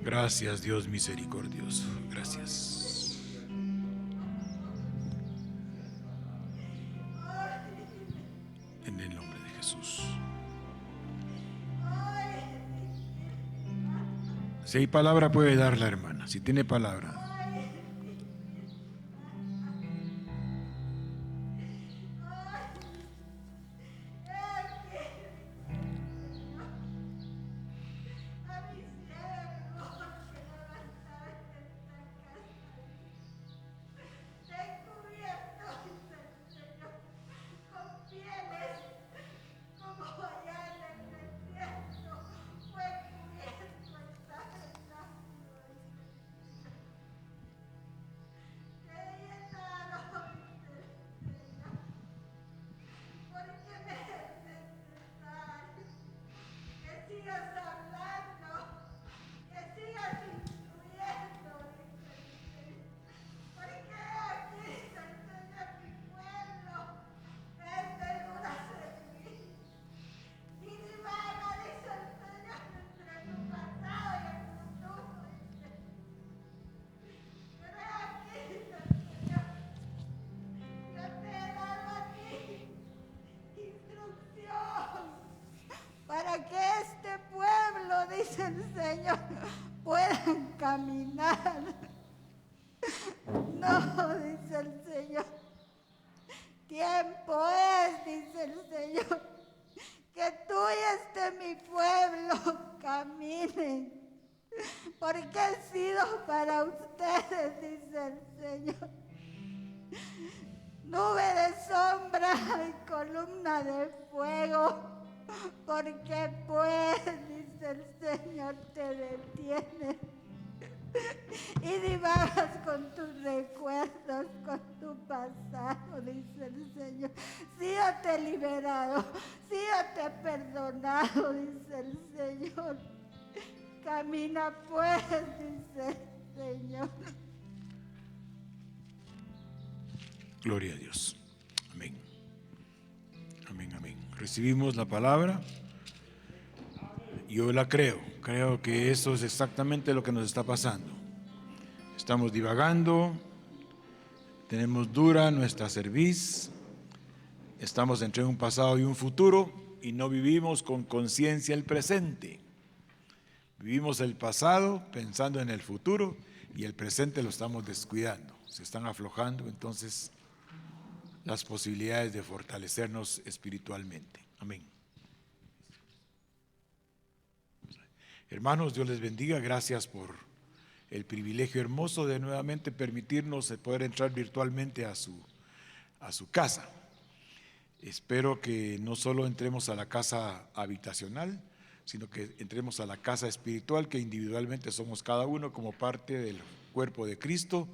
Gracias, Dios misericordioso. Gracias. En el nombre de Jesús. Si hay palabra, puede dar la hermana. Si tiene palabra. Para que este pueblo, dice el Señor, puedan caminar. No, dice el Señor. Tiempo es, dice el Señor, que tú y mi pueblo caminen. Porque he sido para ustedes, dice el Señor. Nube de sombra y columna de fuego. Porque pues, dice el Señor, te detiene y divagas con tus recuerdos, con tu pasado, dice el Señor. Sí, yo te he liberado, sí, yo te he perdonado, dice el Señor. Camina pues, dice el Señor. Gloria a Dios. Amén. Amén, amén. Recibimos la palabra. Yo la creo. Creo que eso es exactamente lo que nos está pasando. Estamos divagando. Tenemos dura nuestra cerviz. Estamos entre un pasado y un futuro y no vivimos con conciencia el presente. Vivimos el pasado pensando en el futuro y el presente lo estamos descuidando. Se están aflojando entonces las posibilidades de fortalecernos espiritualmente. Amén. Hermanos, Dios les bendiga. Gracias por el privilegio hermoso de nuevamente permitirnos poder entrar virtualmente a su casa. Espero que no solo entremos a la casa habitacional, sino que entremos a la casa espiritual, que individualmente somos cada uno como parte del cuerpo de Cristo.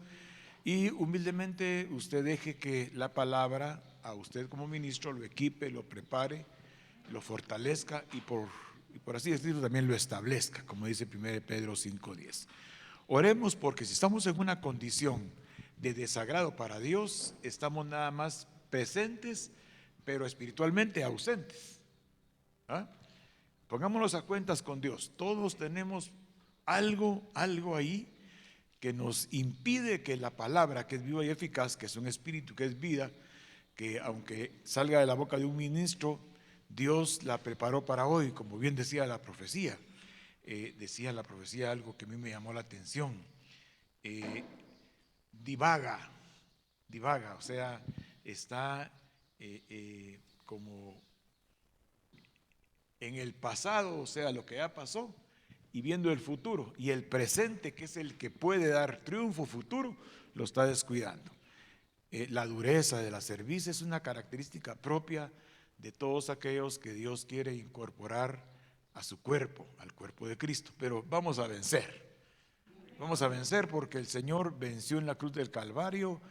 Y humildemente usted deje que la palabra a usted como ministro lo equipe, lo prepare, lo fortalezca y por así decirlo también lo establezca, como dice 1 Pedro 5:10. Oremos, porque si estamos en una condición de desagrado para Dios, estamos nada más presentes, pero espiritualmente ausentes. ¿Ah? Pongámonos a cuentas con Dios. Todos tenemos algo ahí que nos impide que la palabra, que es viva y eficaz, que es un espíritu, que es vida, que aunque salga de la boca de un ministro, Dios la preparó para hoy, como bien decía la profecía. Decía la profecía algo que a mí me llamó la atención. Divaga, o sea, está como en el pasado, o sea, lo que ya pasó, y viendo el futuro, y el presente, que es el que puede dar triunfo futuro, lo está descuidando. La dureza de la cerviz es una característica propia de todos aquellos que Dios quiere incorporar a su cuerpo, al cuerpo de Cristo. Pero vamos a vencer porque el Señor venció en la cruz del Calvario,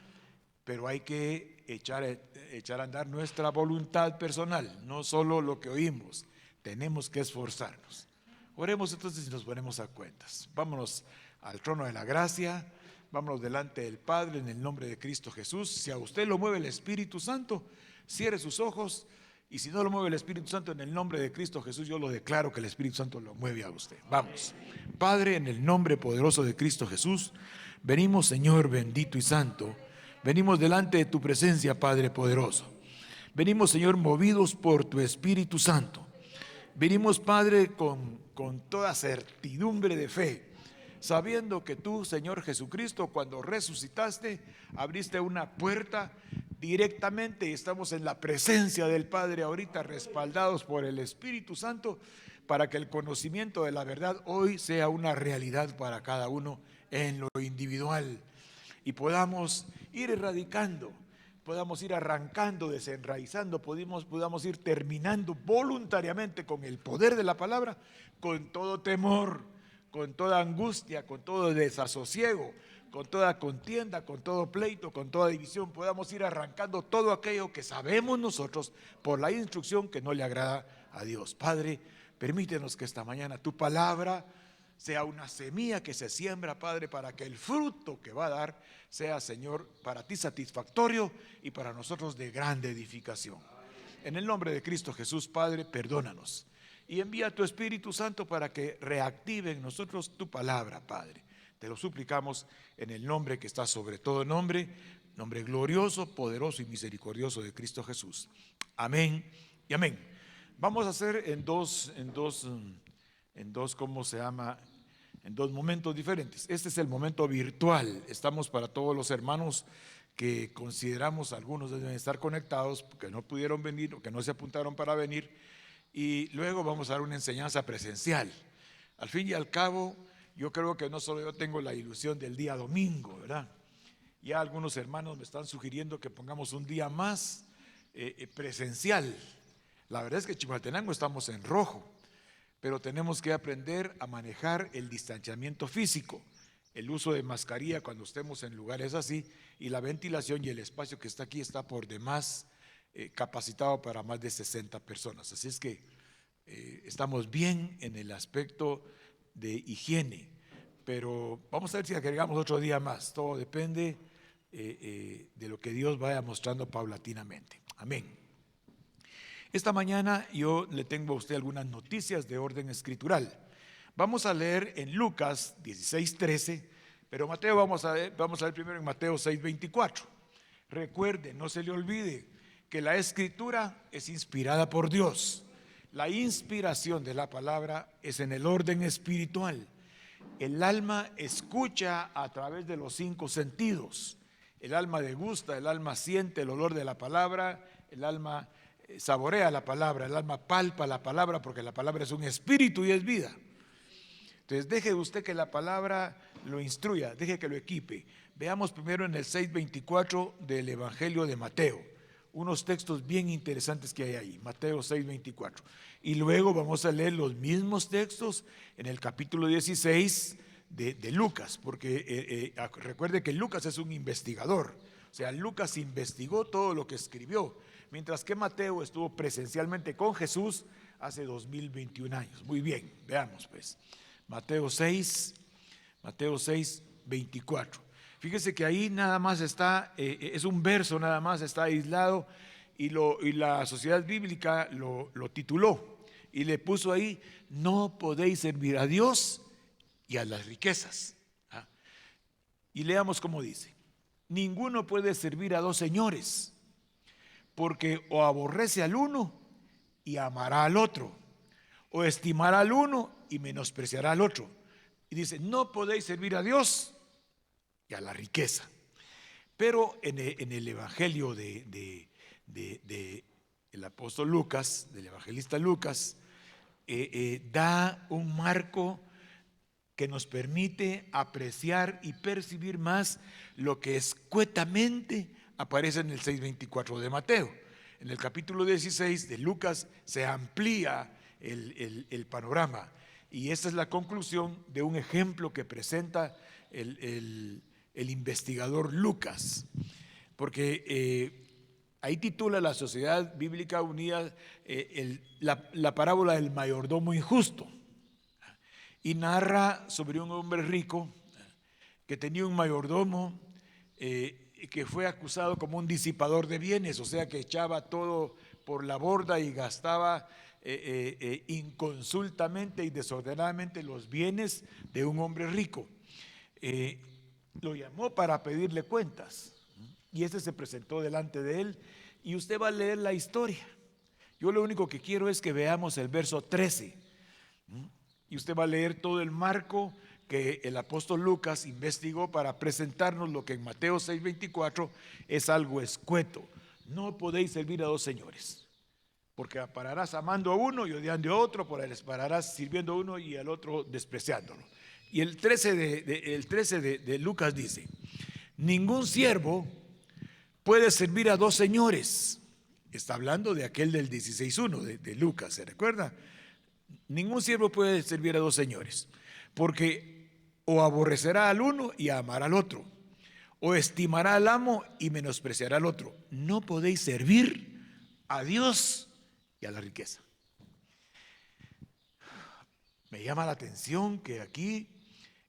pero hay que echar a andar nuestra voluntad personal, no solo lo que oímos, tenemos que esforzarnos. Oremos entonces y nos ponemos a cuentas. Vámonos al trono de la gracia, vámonos delante del Padre en el nombre de Cristo Jesús. Si a usted lo mueve el Espíritu Santo, cierre sus ojos Y si no lo mueve el Espíritu Santo, en el nombre de Cristo Jesús, yo lo declaro que el Espíritu Santo lo mueve a usted. Vamos. Padre, en el nombre poderoso de Cristo Jesús, venimos, Señor bendito y santo, venimos delante de tu presencia, Padre poderoso. Venimos, Señor, movidos por tu Espíritu Santo. Venimos, Padre, con toda certidumbre de fe, sabiendo que tú, Señor Jesucristo, cuando resucitaste, abriste una puerta directamente y estamos en la presencia del Padre ahorita, respaldados por el Espíritu Santo, para que el conocimiento de la verdad hoy sea una realidad para cada uno en lo individual y podamos ir erradicando, podamos ir arrancando, desenraizando, podamos ir terminando voluntariamente con el poder de la palabra, con todo temor, con toda angustia, con todo desasosiego, con toda contienda, con todo pleito, con toda división, podamos ir arrancando todo aquello que sabemos nosotros por la instrucción que no le agrada a Dios. Padre, permítenos que esta mañana tu palabra sea una semilla que se siembra, Padre, para que el fruto que va a dar sea, Señor, para ti satisfactorio y para nosotros de grande edificación. En el nombre de Cristo Jesús, Padre, perdónanos y envía tu Espíritu Santo para que reactive en nosotros tu palabra, Padre. Te lo suplicamos en el nombre que está sobre todo nombre, nombre glorioso, poderoso y misericordioso de Cristo Jesús. Amén y amén. Vamos a hacer en dos, ¿cómo se llama? En dos momentos diferentes. Este es el momento virtual. Estamos para todos los hermanos que consideramos, algunos deben estar conectados, que no pudieron venir o que no se apuntaron para venir. Y luego vamos a dar una enseñanza presencial. Al fin y al cabo, yo creo que no solo yo tengo la ilusión del día domingo, ¿verdad? Ya algunos hermanos me están sugiriendo que pongamos un día más presencial. La verdad es que en Chimaltenango estamos en rojo, pero tenemos que aprender a manejar el distanciamiento físico, el uso de mascarilla cuando estemos en lugares así, y la ventilación y el espacio que está aquí está por demás capacitado para más de 60 personas. Así es que estamos bien en el aspecto de higiene, pero vamos a ver si agregamos otro día más. Todo depende de lo que Dios vaya mostrando paulatinamente. Amén. Esta mañana yo le tengo a usted algunas noticias de orden escritural. Vamos a leer en Lucas 16:13, pero Mateo vamos a leer primero en Mateo 6:24. Recuerde, no se le olvide que la escritura es inspirada por Dios. La inspiración de la palabra es en el orden espiritual. El alma escucha a través de los 5 sentidos. El alma degusta, el alma siente el olor de la palabra, el alma saborea la palabra, el alma palpa la palabra, porque la palabra es un espíritu y es vida. Entonces deje usted que la palabra lo instruya, deje que lo equipe. Veamos primero en el 6:24 del Evangelio de Mateo. Unos textos bien interesantes que hay ahí, Mateo 6:24. Y luego vamos a leer los mismos textos en el capítulo 16 de Lucas, porque recuerde que Lucas es un investigador. O sea, Lucas investigó todo lo que escribió, mientras que Mateo estuvo presencialmente con Jesús hace 2021 años. Muy bien, veamos pues. Mateo 6:24. Fíjese que ahí nada más está, es un verso nada más, está aislado, y la Sociedad Bíblica lo tituló y le puso ahí: no podéis servir a Dios y a las riquezas. Y leamos cómo dice: ninguno puede servir a 2 señores, porque o aborrece al uno y amará al otro, o estimará al uno y menospreciará al otro. Y dice: no podéis servir a Dios y a la riqueza. Pero en el Evangelio del apóstol Lucas, del evangelista Lucas, da un marco que nos permite apreciar y percibir más lo que escuetamente aparece en el 6:24 de Mateo. En el capítulo 16 de Lucas se amplía el panorama, y esta es la conclusión de un ejemplo que presenta el investigador Lucas, porque ahí titula la Sociedad Bíblica Unida la parábola del mayordomo injusto, y narra sobre un hombre rico que tenía un mayordomo que fue acusado como un disipador de bienes, o sea que echaba todo por la borda y gastaba inconsultamente y desordenadamente los bienes de un hombre rico. Lo llamó para pedirle cuentas y este se presentó delante de él y usted va a leer la historia. Yo lo único que quiero es que veamos el verso 13 y usted va a leer todo el marco que el apóstol Lucas investigó para presentarnos lo que en Mateo 6:24 es algo escueto. No podéis servir a dos señores, porque pararás amando a uno y odiando a otro, pararás sirviendo a uno y al otro despreciándolo. Y el 13 de Lucas dice: ningún siervo puede servir a dos señores. Está hablando de aquel del 16:1 de Lucas, ¿se recuerda? Ningún siervo puede servir a dos señores, porque o aborrecerá al uno y amará al otro, o estimará al amo y menospreciará al otro. No podéis servir a Dios y a la riqueza. Me llama la atención que aquí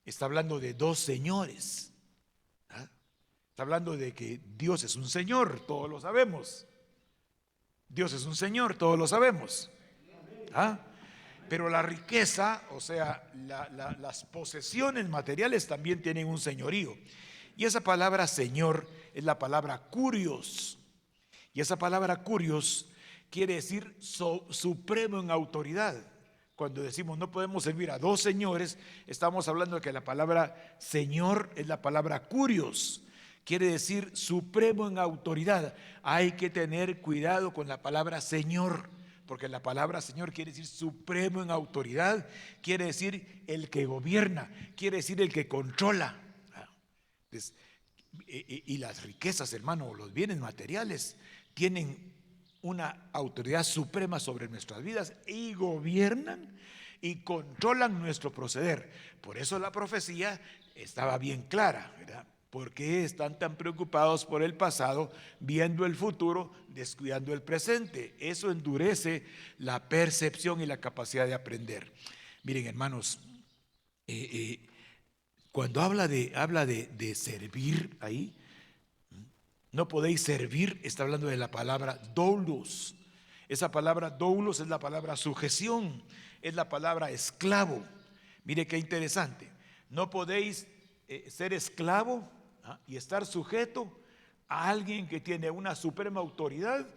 está hablando de dos señores. Está hablando de que Dios es un señor, todos lo sabemos. Dios es un señor, todos lo sabemos. Pero la riqueza, o sea, las posesiones materiales también tienen un señorío. Y esa palabra señor es la palabra kurios. Y esa palabra kurios quiere decir supremo en autoridad. Cuando decimos no podemos servir a dos señores, estamos hablando de que la palabra señor es la palabra kurios. Quiere decir supremo en autoridad. Hay que tener cuidado con la palabra señor, porque la palabra señor quiere decir supremo en autoridad, quiere decir el que gobierna, quiere decir el que controla. Y las riquezas, hermano, los bienes materiales tienen una autoridad suprema sobre nuestras vidas y gobiernan y controlan nuestro proceder. Por eso la profecía estaba bien clara, ¿verdad? ¿Por qué están tan preocupados por el pasado, viendo el futuro, descuidando el presente? Eso endurece la percepción y la capacidad de aprender. Miren, hermanos, cuando habla de servir ahí, no podéis servir, está hablando de la palabra doulos. Esa palabra doulos es la palabra sujeción, es la palabra esclavo. Mire qué interesante. No podéis ser esclavo y estar sujeto a alguien que tiene una suprema autoridad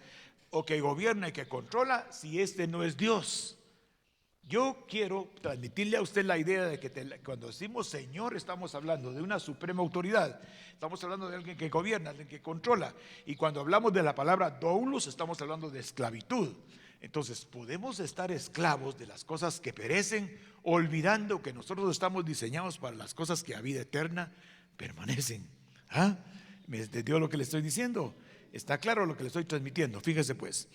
o que gobierna y que controla si este no es Dios. Yo quiero transmitirle a usted la idea de que cuando decimos Señor estamos hablando de una suprema autoridad, estamos hablando de alguien que gobierna, alguien que controla, y cuando hablamos de la palabra doulos estamos hablando de esclavitud. Entonces podemos estar esclavos de las cosas que perecen, olvidando que nosotros estamos diseñados para las cosas que a vida eterna permanecen. ¿Me entendió lo que le estoy diciendo? ¿Está claro lo que le estoy transmitiendo? Fíjese pues.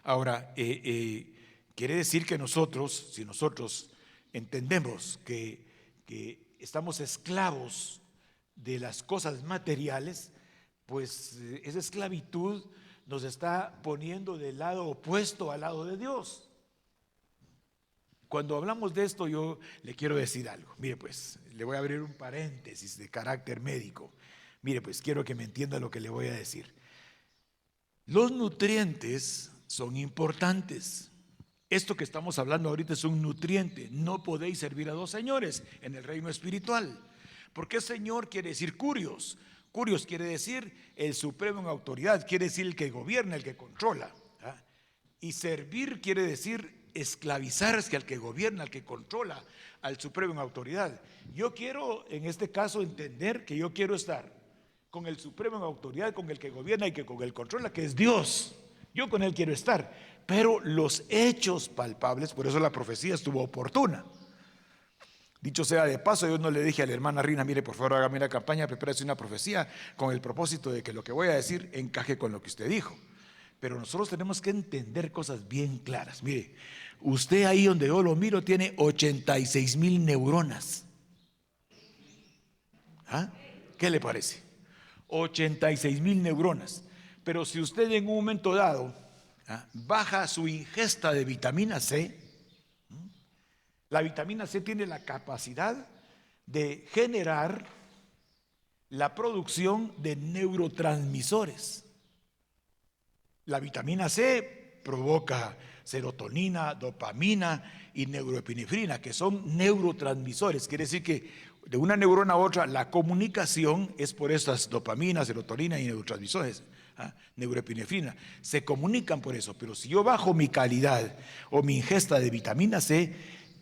Ahora, quiere decir que nosotros, si nosotros entendemos que estamos esclavos de las cosas materiales, pues esa esclavitud nos está poniendo del lado opuesto al lado de Dios. Cuando hablamos de esto, yo le quiero decir algo. Mire pues, le voy a abrir un paréntesis de carácter médico. Mire pues, quiero que me entienda lo que le voy a decir. Los nutrientes son importantes. Esto que estamos hablando ahorita es un nutriente. No podéis servir a dos señores en el reino espiritual. Porque Señor quiere decir kurios. Kurios quiere decir el supremo en autoridad, quiere decir el que gobierna, el que controla. Y servir quiere decir esclavizarse al que gobierna, al que controla, al supremo en autoridad. Yo quiero en este caso entender que yo quiero estar con el supremo en autoridad, con el que gobierna y que con el controla, que es Dios. Yo con él quiero estar. Pero los hechos palpables, por eso la profecía estuvo oportuna. Dicho sea de paso, yo no le dije a la hermana Rina, mire, por favor, hágame la campaña, prepárese una profecía con el propósito de que lo que voy a decir encaje con lo que usted dijo. Pero nosotros tenemos que entender cosas bien claras. Mire, usted ahí donde yo lo miro tiene 86,000 neuronas. ¿Qué le parece? 86,000 neuronas. Pero si usted en un momento dado baja su ingesta de vitamina C, la vitamina C tiene la capacidad de generar la producción de neurotransmisores. La vitamina C provoca serotonina, dopamina y neuroepinefrina, que son neurotransmisores. Quiere decir que de una neurona a otra la comunicación es por estas dopamina, serotonina y neurotransmisores, neuroepinefrina. Se comunican por eso, pero si yo bajo mi calidad o mi ingesta de vitamina C,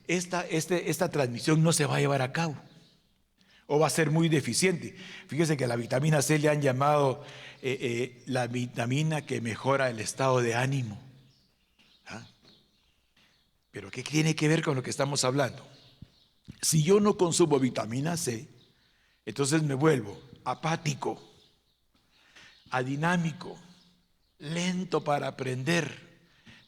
esta transmisión no se va a llevar a cabo o va a ser muy deficiente. Fíjese que a la vitamina C le han llamado la vitamina que mejora el estado de ánimo. Pero ¿qué tiene que ver con lo que estamos hablando? Si yo no consumo vitamina C, entonces me vuelvo apático, adinámico, lento para aprender,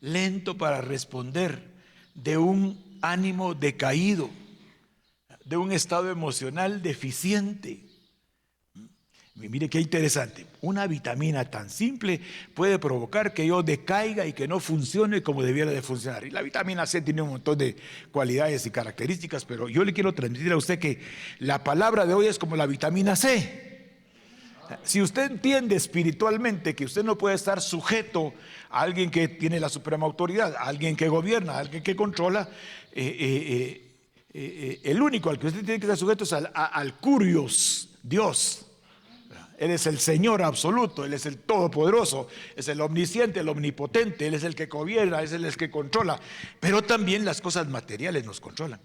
lento para responder, de un ánimo decaído, de un estado emocional deficiente. Mire qué interesante, una vitamina tan simple puede provocar que yo decaiga y que no funcione como debiera de funcionar. Y la vitamina C tiene un montón de cualidades y características, pero yo le quiero transmitir a usted que la palabra de hoy es como la vitamina C. Si usted entiende espiritualmente que usted no puede estar sujeto a alguien que tiene la suprema autoridad, a alguien que gobierna, a alguien que controla, el único al que usted tiene que estar sujeto es al Curios, Dios. Él es el Señor absoluto, Él es el Todopoderoso, es el omnisciente, el omnipotente, Él es el que gobierna, es el que controla. Pero también las cosas materiales nos controlan.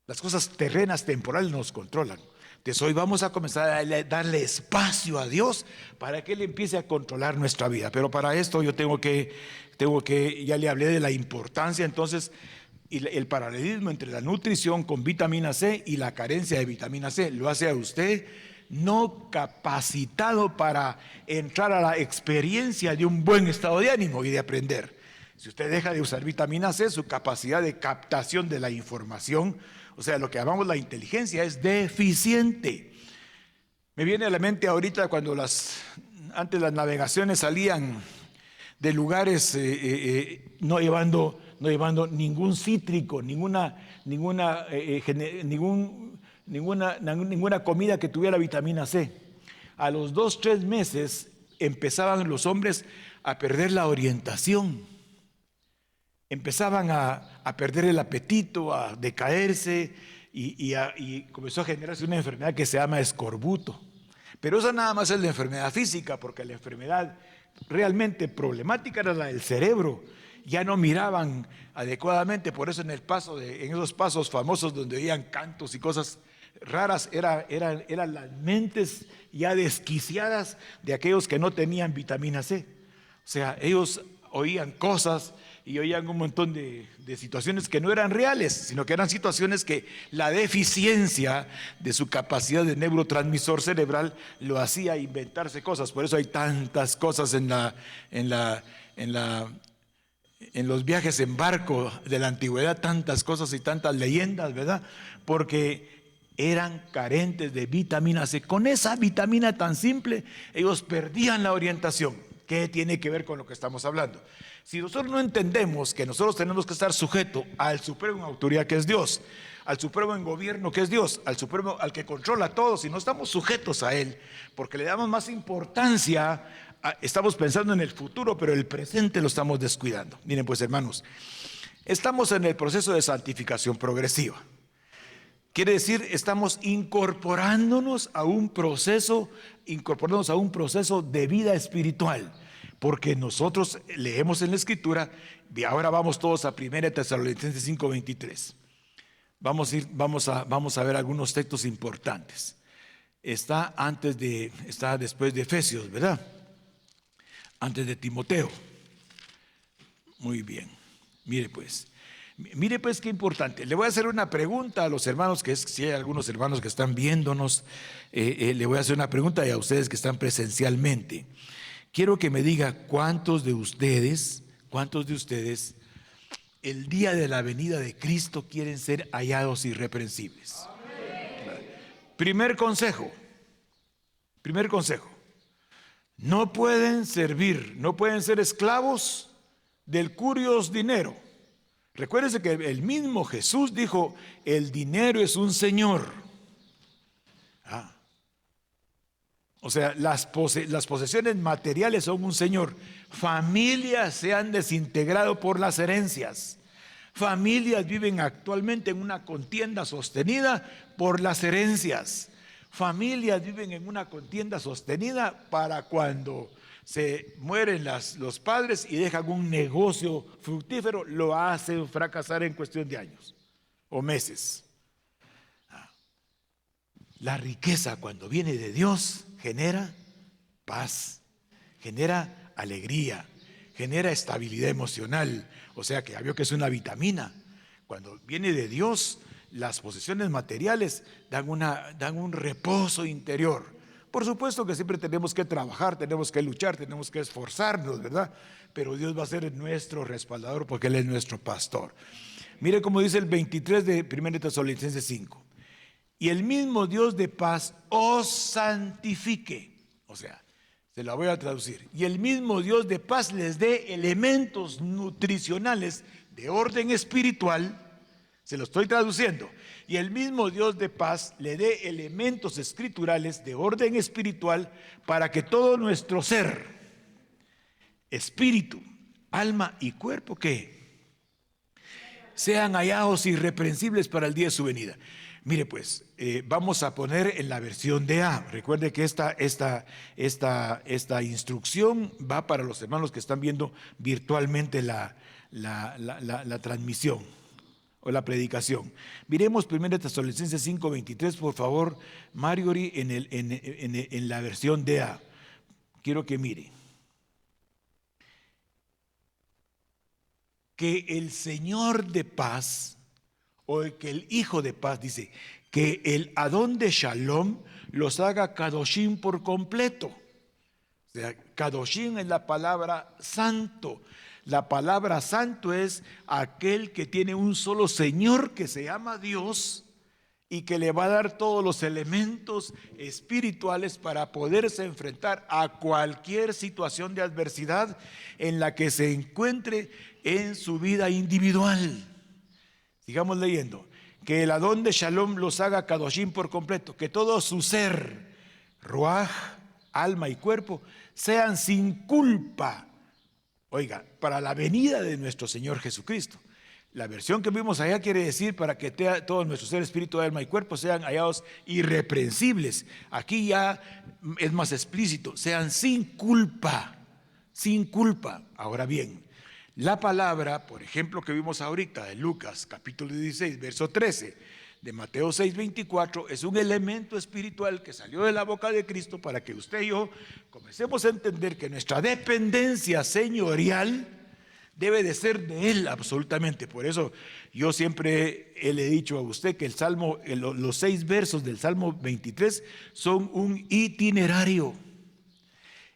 Las cosas terrenas, temporales nos controlan. Entonces hoy vamos a comenzar a darle espacio a Dios para que Él empiece a controlar nuestra vida. Pero para esto yo tengo que, ya le hablé de la importancia entonces, y el paralelismo entre la nutrición con vitamina C y la carencia de vitamina C. Lo hace a usted no capacitado para entrar a la experiencia de un buen estado de ánimo y de aprender. Si usted deja de usar vitamina C, su capacidad de captación de la información, o sea, lo que llamamos la inteligencia, es deficiente. Me viene a la mente ahorita cuando antes las navegaciones salían de lugares no llevando ningún cítrico, ninguna comida que tuviera vitamina C. A los 2-3 meses empezaban los hombres a perder la orientación, empezaban a perder el apetito, a decaerse y comenzó a generarse una enfermedad que se llama escorbuto. Pero esa nada más es la enfermedad física, porque la enfermedad realmente problemática era la del cerebro. Ya no miraban adecuadamente, por eso en esos pasos famosos donde oían cantos y cosas raras, eran las mentes ya desquiciadas de aquellos que no tenían vitamina C. O sea, ellos oían cosas y oían un montón de situaciones que no eran reales, sino que eran situaciones que la deficiencia de su capacidad de neurotransmisor cerebral lo hacía inventarse cosas. Por eso hay tantas cosas en los viajes en barco de la antigüedad, tantas cosas y tantas leyendas, ¿verdad? Porque eran carentes de vitamina C. Con esa vitamina tan simple, ellos perdían la orientación. ¿Qué tiene que ver con lo que estamos hablando? Si nosotros no entendemos que nosotros tenemos que estar sujetos al supremo en autoridad que es Dios, al supremo en gobierno que es Dios, al supremo al que controla todo, si no estamos sujetos a Él, porque le damos más importancia, estamos pensando en el futuro, pero el presente lo estamos descuidando. Miren pues, hermanos, estamos en el proceso de santificación progresiva. Quiere decir, estamos incorporándonos a un proceso de vida espiritual, porque nosotros leemos en la Escritura, y ahora vamos todos a 1 Tesalonicenses 5:23. Vamos a ver algunos textos importantes. Está después de Efesios, ¿verdad? Antes de Timoteo. Muy bien. Mire pues qué importante. Le voy a hacer una pregunta a los hermanos, si hay algunos hermanos que están viéndonos, le voy a hacer una pregunta y a ustedes que están presencialmente. Quiero que me diga cuántos de ustedes el día de la venida de Cristo quieren ser hallados irreprensibles. Primer consejo. No pueden ser esclavos del curios dinero. Recuérdense que el mismo Jesús dijo, el dinero es un señor. O sea, las posesiones materiales son un señor. Familias se han desintegrado por las herencias. Familias viven actualmente en una contienda sostenida por las herencias. Familias viven en una contienda sostenida para cuando se mueren los padres y dejan un negocio fructífero, lo hacen fracasar en cuestión de años o meses. La riqueza, cuando viene de Dios, genera paz, genera alegría, genera estabilidad emocional. O sea que ya vio que es una vitamina. Cuando viene de Dios, las posesiones materiales dan un reposo interior. Por supuesto que siempre tenemos que trabajar, tenemos que luchar, tenemos que esforzarnos, ¿verdad? Pero Dios va a ser nuestro respaldador porque Él es nuestro pastor. Mire cómo dice el 23 de 1 Tesalonicenses 5. Y el mismo Dios de paz os santifique. O sea, se la voy a traducir. Y el mismo Dios de paz les dé elementos nutricionales de orden espiritual. Se lo estoy traduciendo. Y el mismo Dios de paz le dé elementos escriturales de orden espiritual para que todo nuestro ser, espíritu, alma y cuerpo, ¿qué? Sean hallados irreprensibles para el día de su venida. Mire pues, vamos a poner en la versión de A. Recuerde que esta instrucción va para los hermanos que están viendo virtualmente la transmisión o la predicación. Miremos 1 Tesalonicenses 5:23, por favor, Marjorie, en la versión de A. Quiero que mire. Que el Señor de paz, o que el Hijo de paz, dice, que el Adón de Shalom los haga Kadoshim por completo. O sea, Kadoshim es la palabra santo. La palabra santo es aquel que tiene un solo Señor que se llama Dios y que le va a dar todos los elementos espirituales para poderse enfrentar a cualquier situación de adversidad en la que se encuentre en su vida individual. Sigamos leyendo. Que el Adón de Shalom los haga Kadoshim por completo, que todo su ser, ruaj, alma y cuerpo, sean sin culpa. Oiga, para la venida de nuestro Señor Jesucristo. La versión que vimos allá quiere decir para que todo nuestro ser, espíritu, alma y cuerpo sean hallados irreprensibles. Aquí ya es más explícito, sean sin culpa, sin culpa. Ahora bien, la palabra, por ejemplo, que vimos ahorita de Lucas capítulo 16, verso 13, de Mateo 6:24, es un elemento espiritual que salió de la boca de Cristo para que usted y yo comencemos a entender que nuestra dependencia señorial debe de ser de Él absolutamente. Por eso yo siempre le he dicho a usted que el Salmo, los 6 versos del Salmo 23 son un itinerario.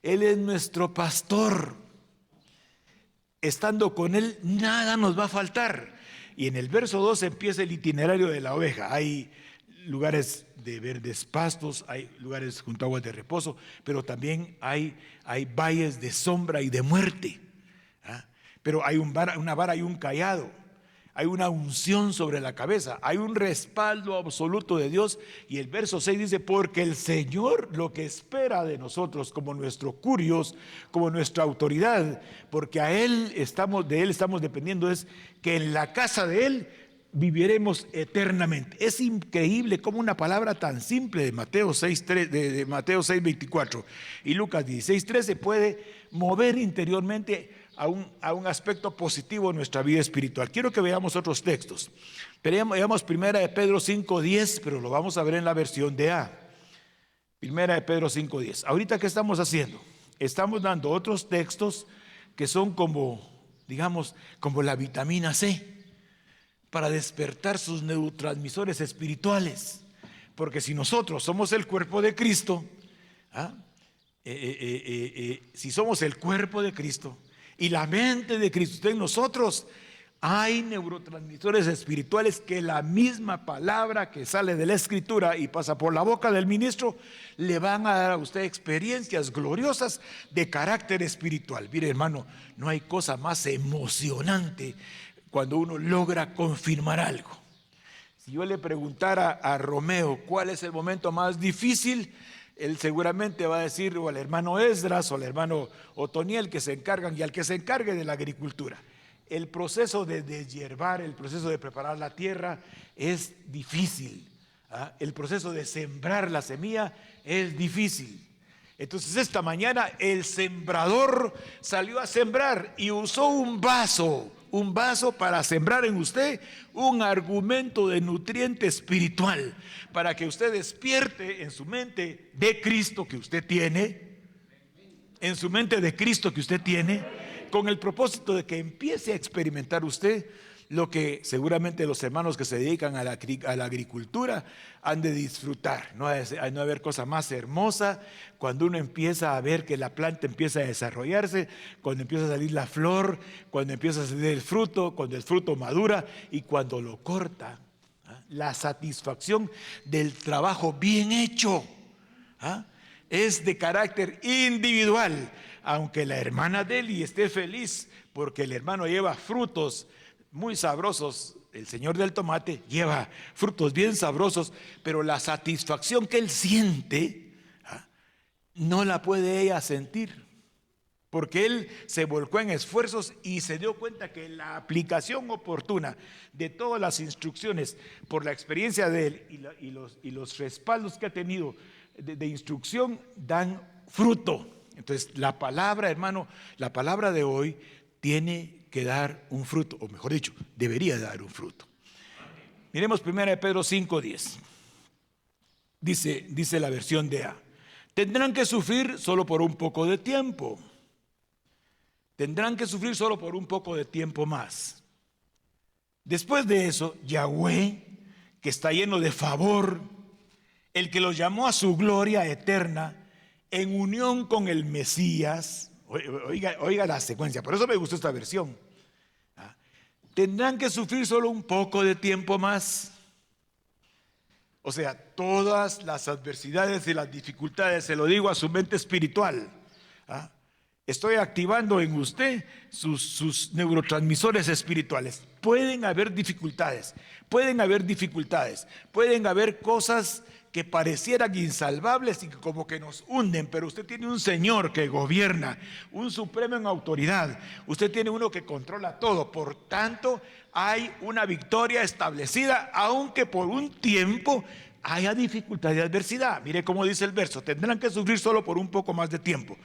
Él es nuestro pastor. Estando con Él, nada nos va a faltar. Y en el verso 2 empieza el itinerario de la oveja. Hay lugares de verdes pastos, hay lugares junto a aguas de reposo, pero también hay valles de sombra y de muerte. Pero hay una vara y un cayado, hay una unción sobre la cabeza, hay un respaldo absoluto de Dios. Y el verso 6 dice, porque el Señor lo que espera de nosotros como nuestro curios, como nuestra autoridad, porque de Él estamos dependiendo, es que en la casa de Él viviremos eternamente. Es increíble cómo una palabra tan simple de Mateo 6:24 y Lucas 16:13 puede mover interiormente a un aspecto positivo en nuestra vida espiritual. Quiero que veamos otros textos. Veamos 1 de Pedro 5:10, pero lo vamos a ver en la versión de A. 1 de Pedro 5:10. Ahorita, ¿qué estamos haciendo? Estamos dando otros textos que son como, digamos, como la vitamina C, para despertar sus neurotransmisores espirituales. Porque si nosotros somos el cuerpo de Cristo, si somos el cuerpo de Cristo y la mente de Cristo está en nosotros, hay neurotransmisores espirituales que la misma palabra que sale de la Escritura y pasa por la boca del ministro le van a dar a usted experiencias gloriosas de carácter espiritual. Mire, hermano, no hay cosa más emocionante cuando uno logra confirmar algo. Si yo le preguntara a Romeo cuál es el momento más difícil, él seguramente va a decir, o al hermano Esdras o al hermano Otoniel, que se encargan, y al que se encargue de la agricultura. El proceso de deshiervar, el proceso de preparar la tierra es difícil. El proceso de sembrar la semilla es difícil. Entonces esta mañana el sembrador salió a sembrar y usó un vaso para sembrar en usted un argumento de nutriente espiritual, para que usted despierte en su mente de Cristo que usted tiene, en su mente de Cristo que usted tiene, con el propósito de que empiece a experimentar usted lo que seguramente los hermanos que se dedican a la agricultura han de disfrutar. No ha de haber cosa más hermosa cuando uno empieza a ver que la planta empieza a desarrollarse, cuando empieza a salir la flor, cuando empieza a salir el fruto, cuando el fruto madura y cuando lo corta. La satisfacción del trabajo bien hecho es de carácter individual. Aunque la hermana Deli esté feliz porque el hermano lleva frutos muy sabrosos, el señor del tomate lleva frutos bien sabrosos, pero la satisfacción que él siente no la puede ella sentir, porque él se volcó en esfuerzos y se dio cuenta que la aplicación oportuna de todas las instrucciones por la experiencia de él y los respaldos que ha tenido de instrucción dan fruto. Entonces la palabra, hermano, la palabra de hoy tiene que dar un fruto, o mejor dicho, debería dar un fruto. Miremos 1 Pedro 5:10. Dice la versión de A: tendrán que sufrir solo por un poco de tiempo. Tendrán que sufrir solo por un poco de tiempo más. Después de eso, Yahweh, que está lleno de favor, el que los llamó a su gloria eterna, en unión con el Mesías. Oiga la secuencia, por eso me gustó esta versión. Tendrán que sufrir solo un poco de tiempo más. O sea, todas las adversidades y las dificultades, se lo digo a su mente espiritual. Estoy activando en usted sus neurotransmisores espirituales. Pueden haber dificultades, pueden haber cosas que parecieran insalvables y que como que nos hunden, pero usted tiene un Señor que gobierna, un supremo en autoridad, usted tiene uno que controla todo, por tanto hay una victoria establecida, aunque por un tiempo haya dificultad y adversidad. Mire cómo dice el verso: tendrán que sufrir solo por un poco más de tiempo.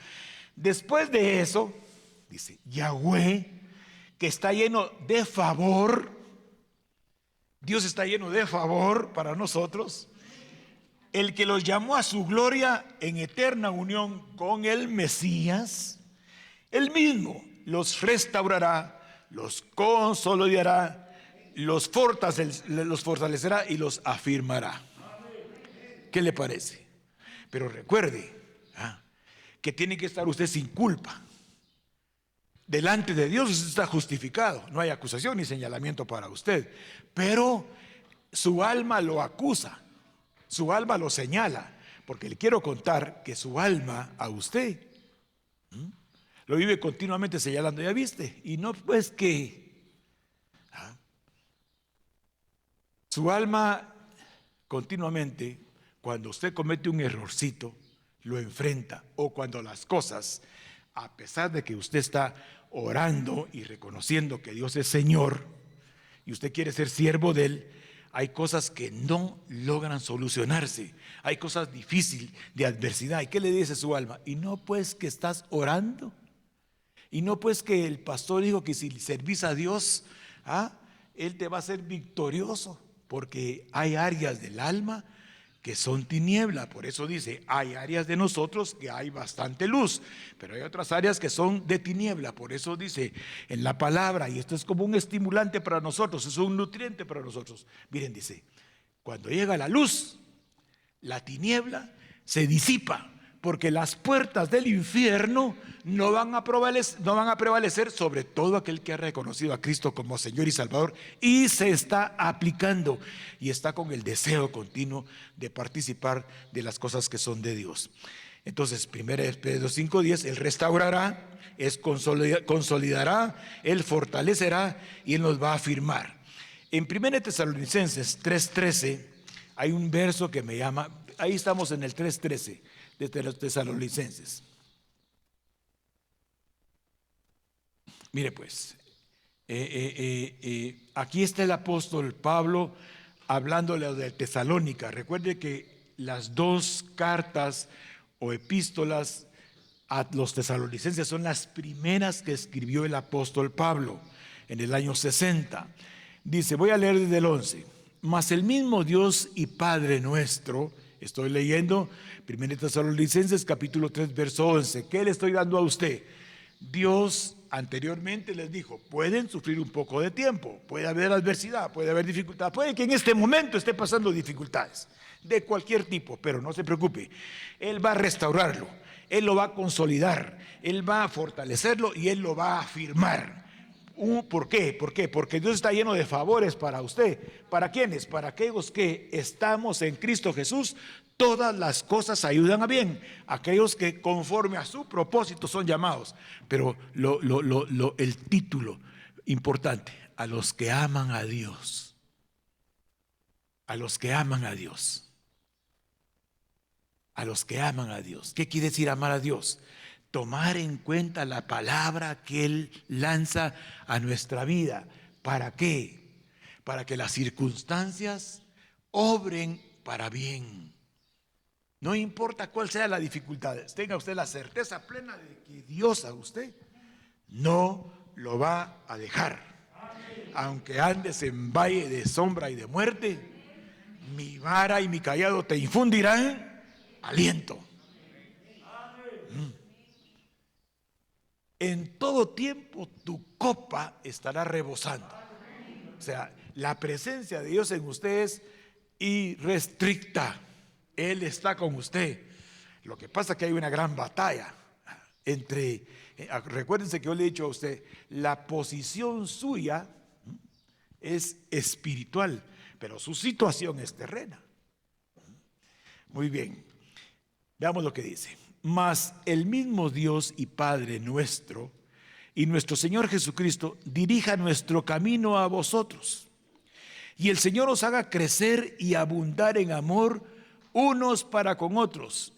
Después de eso, dice Yahweh, que está lleno de favor. Dios está lleno de favor para nosotros, el que los llamó a su gloria en eterna unión con el Mesías, él mismo los restaurará, los consolidará, los fortalecerá y los afirmará. ¿Qué le parece? Pero recuerde que tiene que estar usted sin culpa. Delante de Dios usted está justificado, no hay acusación ni señalamiento para usted, pero su alma lo acusa. Su alma lo señala, porque le quiero contar que su alma a usted lo vive continuamente señalando. ¿Ya viste? Y no pues que su alma continuamente, cuando usted comete un errorcito, lo enfrenta, o cuando las cosas, a pesar de que usted está orando y reconociendo que Dios es Señor y usted quiere ser siervo de Él, hay cosas que no logran solucionarse, hay cosas difíciles de adversidad. ¿Y qué le dice su alma? Y no pues que estás orando, y no pues que el pastor dijo que si servís a Dios, Él te va a hacer victorioso, porque hay áreas del alma que son tiniebla. Por eso dice, hay áreas de nosotros que hay bastante luz, pero hay otras áreas que son de tiniebla. Por eso dice en la palabra, y esto es como un estimulante para nosotros, es un nutriente para nosotros. Miren, dice, cuando llega la luz, la tiniebla se disipa, porque las puertas del infierno no van a prevalecer sobre todo aquel que ha reconocido a Cristo como Señor y Salvador y se está aplicando y está con el deseo continuo de participar de las cosas que son de Dios. Entonces, 1 Pedro 5:10, Él restaurará, consolidará, Él fortalecerá y Él nos va a afirmar. En 1 Tesalonicenses 3:13 hay un verso que me llama, ahí estamos en el 3:13. desde los tesalonicenses. Mire pues, aquí está el apóstol Pablo hablándole de Tesalónica. Recuerde que las dos cartas o epístolas a los tesalonicenses son las primeras que escribió el apóstol Pablo en el año 60. Dice, voy a leer desde el 11. Mas el mismo Dios y Padre nuestro, estoy leyendo 1 Tesalonicenses capítulo 3 verso 11. ¿Qué le estoy dando a usted? Dios anteriormente les dijo, pueden sufrir un poco de tiempo, puede haber adversidad, puede haber dificultad, puede que en este momento esté pasando dificultades de cualquier tipo, pero no se preocupe, Él va a restaurarlo, Él lo va a consolidar, Él va a fortalecerlo y Él lo va a afirmar. ¿Por qué? ¿Por qué? Porque Dios está lleno de favores para usted. ¿Para quiénes? Para aquellos que estamos en Cristo Jesús. Todas las cosas ayudan a bien. Aquellos que conforme a su propósito son llamados. Pero el título importante, a los que aman a Dios. A los que aman a Dios. A los que aman a Dios. ¿Qué quiere decir amar a Dios? Tomar en cuenta la palabra que Él lanza a nuestra vida. ¿Para qué? Para que las circunstancias obren para bien. No importa cuál sea la dificultad, tenga usted la certeza plena de que Dios a usted no lo va a dejar. Aunque andes en valle de sombra y de muerte, mi vara y mi cayado te infundirán aliento. En todo tiempo tu copa estará rebosando. O sea, la presencia de Dios en usted es irrestricta. Él está con usted. Lo que pasa es que hay una gran batalla entre, recuérdense que yo le he dicho a usted, la posición suya es espiritual, pero su situación es terrena. Muy bien, veamos lo que dice. Mas el mismo Dios y Padre nuestro y nuestro Señor Jesucristo dirija nuestro camino a vosotros. Y el Señor os haga crecer y abundar en amor unos para con otros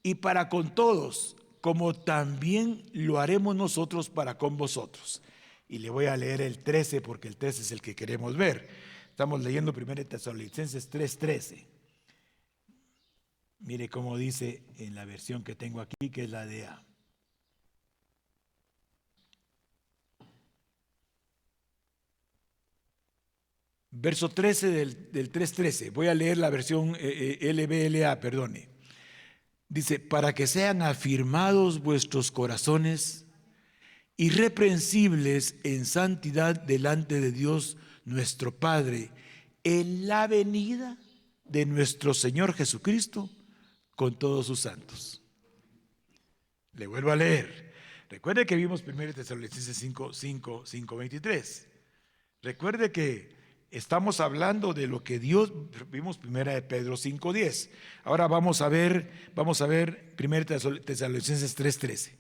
y para con todos, como también lo haremos nosotros para con vosotros. Y le voy a leer el 13 porque el 13 es el que queremos ver. Estamos leyendo 1 Tesalonicenses 3:13. Mire cómo dice en la versión que tengo aquí, que es la DA. Verso 13 del 3:13. Voy a leer la versión LBLA, perdone. Dice, para que sean afirmados vuestros corazones, irreprensibles en santidad delante de Dios nuestro Padre, en la venida de nuestro Señor Jesucristo, con todos sus santos. Le vuelvo a leer. Recuerde que vimos 1 Tesalonicenses 5:23. Recuerde que estamos hablando de lo que Dios, vimos 1 Pedro 5:10. Ahora vamos a ver 1 Tesalonicenses 3:13.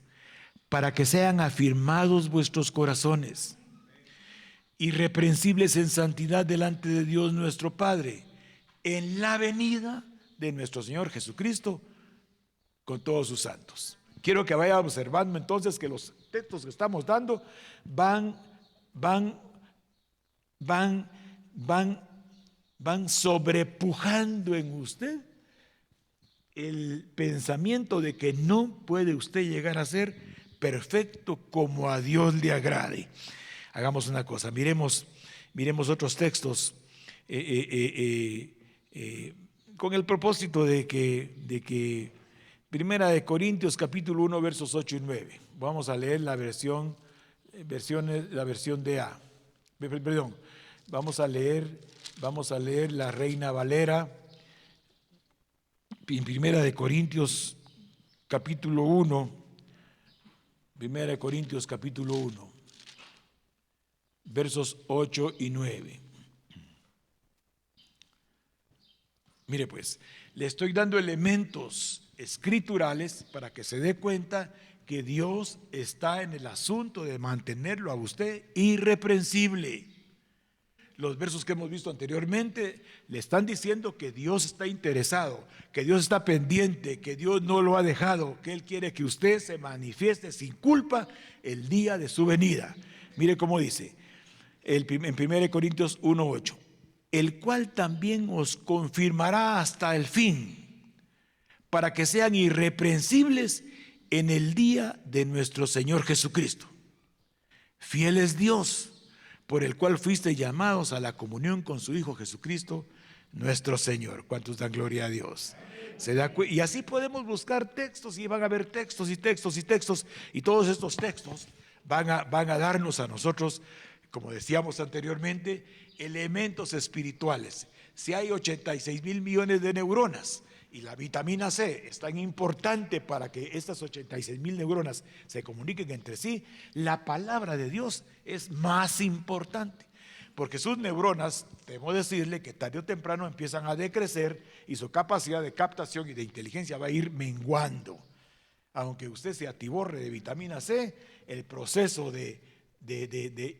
Para que sean afirmados vuestros corazones, irreprensibles en santidad delante de Dios nuestro Padre, en la venida de nuestro Señor Jesucristo con todos sus santos. Quiero que vaya observando entonces que los textos que estamos dando van sobrepujando en usted el pensamiento de que no puede usted llegar a ser perfecto como a Dios le agrade. Hagamos una cosa, miremos otros textos con el propósito de que Primera de Corintios capítulo 1 versos 8 y 9. Vamos a leer la versión de A. Perdón, vamos a leer la Reina Valera. Primera de Corintios capítulo 1. Primera de Corintios capítulo 1. Versos 8 y 9. Mire pues, le estoy dando elementos escriturales para que se dé cuenta que Dios está en el asunto de mantenerlo a usted irreprensible. los versos que hemos visto anteriormente, le están diciendo que Dios está interesado, que Dios está pendiente, que Dios no lo ha dejado, que Él quiere que usted se manifieste sin culpa el día de su venida. Mire cómo dice en 1 Corintios 1:8, el cual también os confirmará hasta el fin, para que sean irreprensibles en el día de nuestro Señor Jesucristo. Fiel es Dios, por el cual fuiste llamados a la comunión con su Hijo Jesucristo, nuestro Señor. ¿Cuántos dan gloria a Dios? Y así podemos buscar textos, y van a haber textos y textos y textos, y todos estos textos van a darnos a nosotros, como decíamos anteriormente, elementos espirituales. Si hay 86,000 millones de neuronas y la vitamina C es tan importante para que estas 86,000 neuronas se comuniquen entre sí, la palabra de Dios es más importante, porque sus neuronas, debo decirle que tarde o temprano empiezan a decrecer y su capacidad de captación y de inteligencia va a ir menguando. Aunque usted se atiborre de vitamina C, el proceso de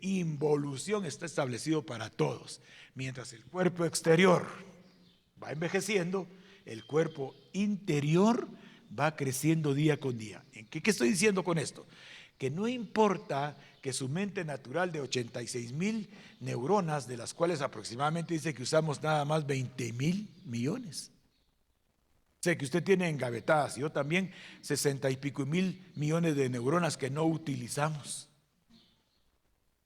involución está establecido para todos. Mientras el cuerpo exterior va envejeciendo, el cuerpo interior va creciendo día con día. ¿Qué estoy diciendo con esto? Que no importa que su mente natural de 86,000 neuronas, de las cuales aproximadamente dice que usamos nada más 20,000 millones. Sé que usted tiene engavetadas, y yo también, 60 y pico mil millones de neuronas que no utilizamos.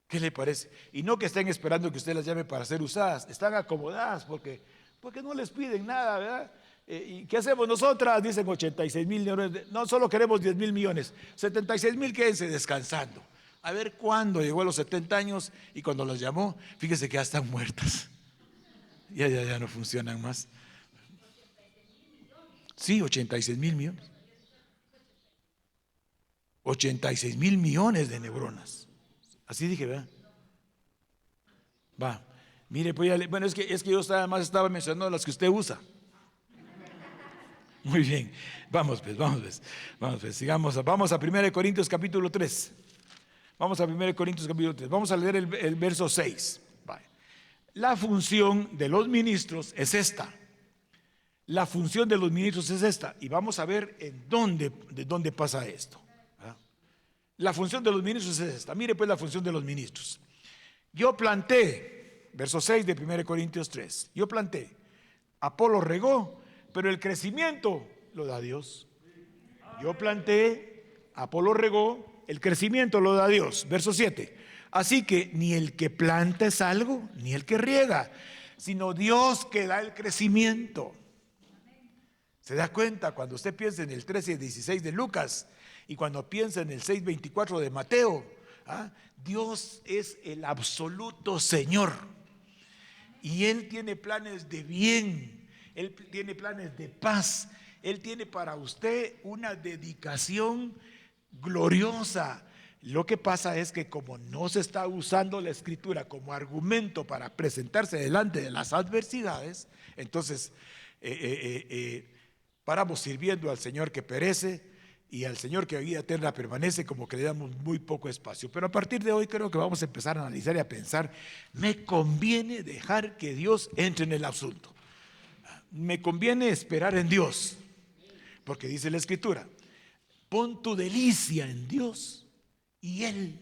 ¿Qué le parece? Y no que estén esperando que usted las llame para ser usadas, están acomodadas porque no les piden nada, ¿verdad? ¿Y qué hacemos nosotras? Dicen 86,000 millones, no, solo queremos 10,000 millones, 76,000 quédense descansando. A ver cuándo llegó a los 70 años y cuando las llamó, fíjese que ya están muertas. Ya no funcionan más. Sí, 86,000 millones. 86,000 millones de neuronas. Así dije, ¿verdad? Va. Mire, pues bueno, es que yo estaba mencionando las que usted usa. Muy bien. Vamos pues. Sigamos. Vamos a 1 Corintios capítulo 3. Vamos a 1 Corintios capítulo 3. Vamos a leer el verso 6. Vale. La función de los ministros es esta. La función de los ministros es esta. Y vamos a ver de dónde pasa esto. La función de los ministros es esta. Mire pues la función de los ministros. Yo planté, verso 6 de 1 Corintios 3. Yo planté, Apolo regó, pero el crecimiento lo da Dios. Yo planté, Apolo regó, el crecimiento lo da Dios. Verso 7. Así que ni el que planta es algo, ni el que riega, sino Dios que da el crecimiento. ¿Se da cuenta? Cuando usted piensa en el 13:16 de Lucas y cuando piensa en el 6:24 de Mateo, Dios es el absoluto Señor y Él tiene planes de bien, Él tiene planes de paz, Él tiene para usted una dedicación gloriosa. Lo que pasa es que como no se está usando la Escritura como argumento para presentarse delante de las adversidades, entonces paramos sirviendo al Señor que perece y al Señor que vida eterna permanece, como que le damos muy poco espacio. Pero a partir de hoy creo que vamos a empezar a analizar y a pensar, me conviene dejar que Dios entre en el asunto. Me conviene esperar en Dios, porque dice la Escritura, pon tu delicia en Dios y Él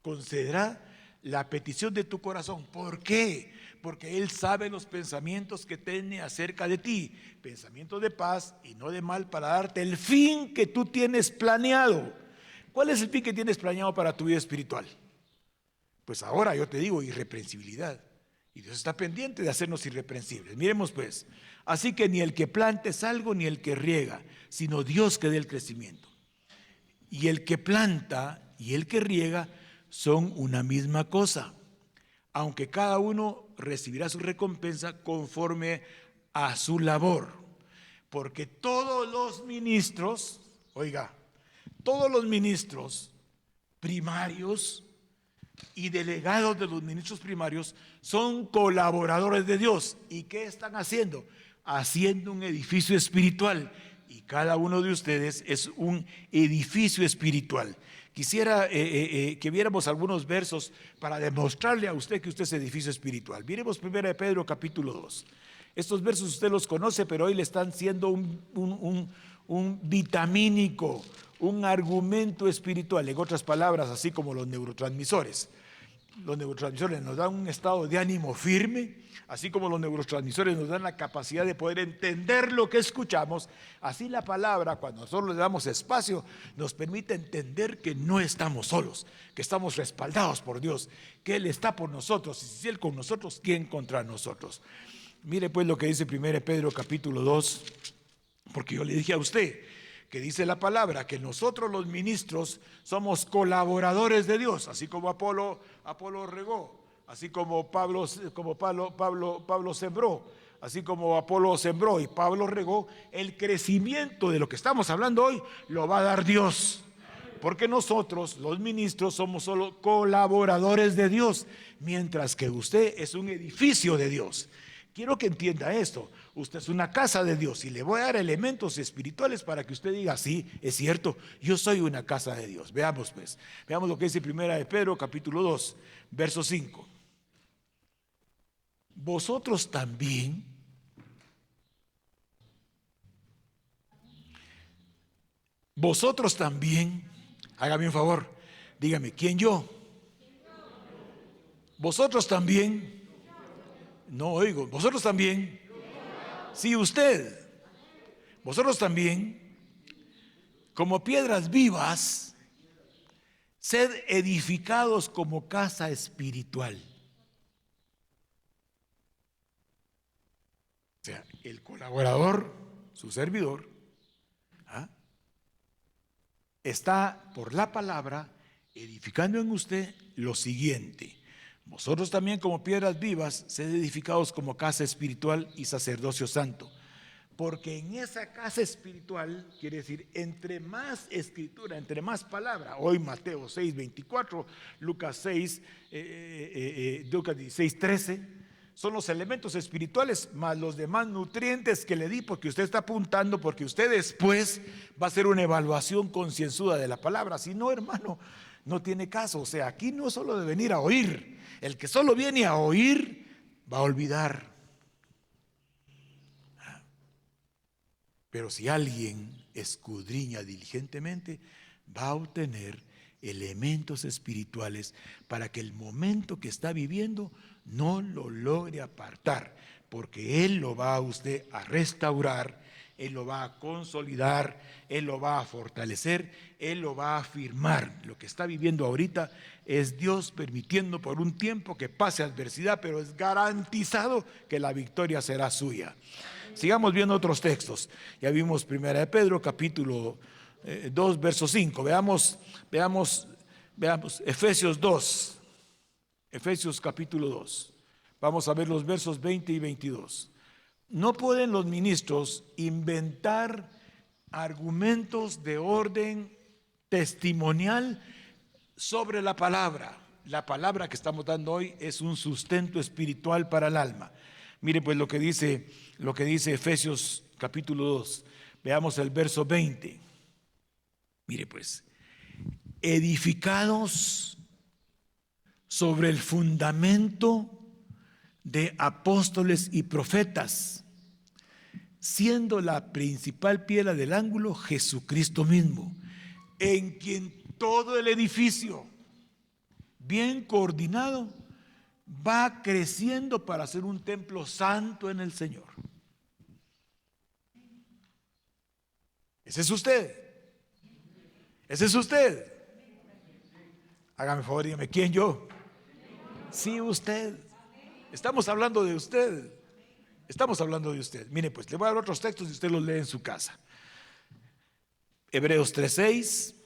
concederá la petición de tu corazón. ¿Por qué? Porque Él sabe los pensamientos que tiene acerca de ti, pensamientos de paz y no de mal, para darte el fin que tú tienes planeado. ¿Cuál es el fin que tienes planeado para tu vida espiritual? Pues ahora yo te digo, irreprensibilidad. Y Dios está pendiente de hacernos irreprensibles. Miremos pues, así que ni el que planta es algo, ni el que riega, sino Dios que dé el crecimiento. Y el que planta y el que riega son una misma cosa, aunque cada uno recibirá su recompensa conforme a su labor. Porque todos los ministros, todos los ministros primarios y delegados de los ministros primarios son colaboradores de Dios. ¿Y qué están haciendo? Haciendo un edificio espiritual. Y cada uno de ustedes es un edificio espiritual. quisiera que viéramos algunos versos para demostrarle a usted que usted es edificio espiritual. Miremos 1 Pedro capítulo 2. Estos versos usted los conoce, pero hoy le están siendo un vitamínico, un argumento espiritual. En otras palabras, así como los neurotransmisores. Los neurotransmisores nos dan un estado de ánimo firme, así como los neurotransmisores nos dan la capacidad de poder entender lo que escuchamos. Así la palabra, cuando nosotros le damos espacio, nos permite entender que no estamos solos, que estamos respaldados por Dios, que Él está por nosotros, y si Él con nosotros, ¿quién contra nosotros? Mire pues lo que dice 1 Pedro capítulo 2, porque yo le dije a usted que dice la palabra que nosotros los ministros somos colaboradores de Dios, así como Apolo regó, así como Pablo sembró, así como Apolo sembró y Pablo regó. El crecimiento de lo que estamos hablando hoy lo va a dar Dios, porque nosotros los ministros somos solo colaboradores de Dios, mientras que usted es un edificio de Dios. Quiero que entienda esto. Usted es una casa de Dios y le voy a dar elementos espirituales para que usted diga: sí, es cierto, yo soy una casa de Dios. Veamos pues, veamos lo que dice 1 Pedro capítulo 2, verso 5. Vosotros también hágame un favor, dígame, ¿quién yo? Vosotros también, no oigo, vosotros también. Sí, usted. Vosotros también, como piedras vivas, sed edificados como casa espiritual. O sea, el colaborador, su servidor, está por la palabra edificando en usted lo siguiente: vosotros también, como piedras vivas, sed edificados como casa espiritual y sacerdocio santo. Porque en esa casa espiritual, quiere decir, entre más escritura, entre más palabra, hoy Mateo 6:24, Lucas 16:13, son los elementos espirituales más los demás nutrientes que le di, porque usted está apuntando, porque usted después va a hacer una evaluación concienzuda de la palabra. Si no, hermano, no tiene caso. O sea, aquí no es solo de venir a oír. El que solo viene a oír va a olvidar. Pero si alguien escudriña diligentemente, va a obtener elementos espirituales para que el momento que está viviendo no lo logre apartar, porque Él lo va a usted a restaurar, Él lo va a consolidar, Él lo va a fortalecer, Él lo va a afirmar. Lo que está viviendo ahorita es Dios permitiendo por un tiempo que pase adversidad, pero es garantizado que la victoria será suya. Sigamos viendo otros textos. Ya vimos 1 Pedro capítulo 2 verso 5. Veamos Efesios 2. Efesios capítulo 2. Vamos a ver los versos 20 y 22. No pueden los ministros inventar argumentos de orden testimonial sobre la palabra. La palabra que estamos dando hoy es un sustento espiritual para el alma. Mire pues lo que dice Efesios capítulo 2. Veamos el verso 20. Mire pues: edificados sobre el fundamento de apóstoles y profetas, siendo la principal piedra del ángulo Jesucristo mismo, en quien todo el edificio, bien coordinado, va creciendo para ser un templo santo en el Señor. Ese es usted. Ese es usted. Hágame favor, dígame, ¿quién yo? Sí, usted. Estamos hablando de usted. Estamos hablando de usted. Mire pues, le voy a dar otros textos y usted los lee en su casa. Hebreos 3:6.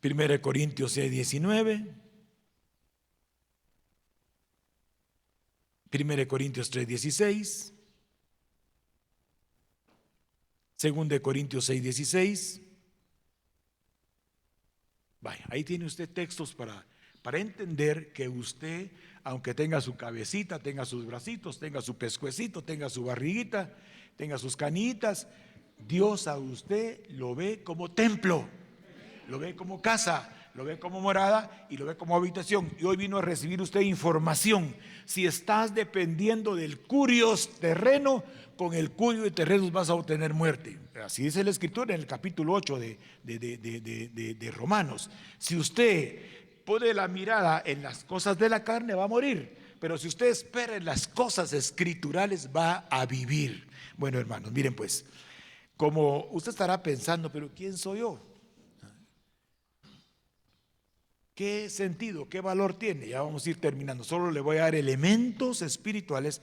Primera de Corintios 6:19. Primera de Corintios 3:16. Segunda de Corintios 6:16. Vaya, ahí tiene usted textos para entender que usted, aunque tenga su cabecita, tenga sus bracitos, tenga su pescuecito, tenga su barriguita, tenga sus canitas, Dios a usted lo ve como templo, lo ve como casa, lo ve como morada y lo ve como habitación. Y hoy vino a recibir usted información. Si estás dependiendo del curios terreno, con el curio de terrenos vas a obtener muerte. Así dice la Escritura en el capítulo 8 de Romanos. Si usted pone la mirada en las cosas de la carne, va a morir. Pero si usted espera en las cosas escriturales, va a vivir. Bueno, hermanos, miren pues, como usted estará pensando, pero ¿quién soy yo? ¿Qué sentido, qué valor tiene? Ya vamos a ir terminando. Solo le voy a dar elementos espirituales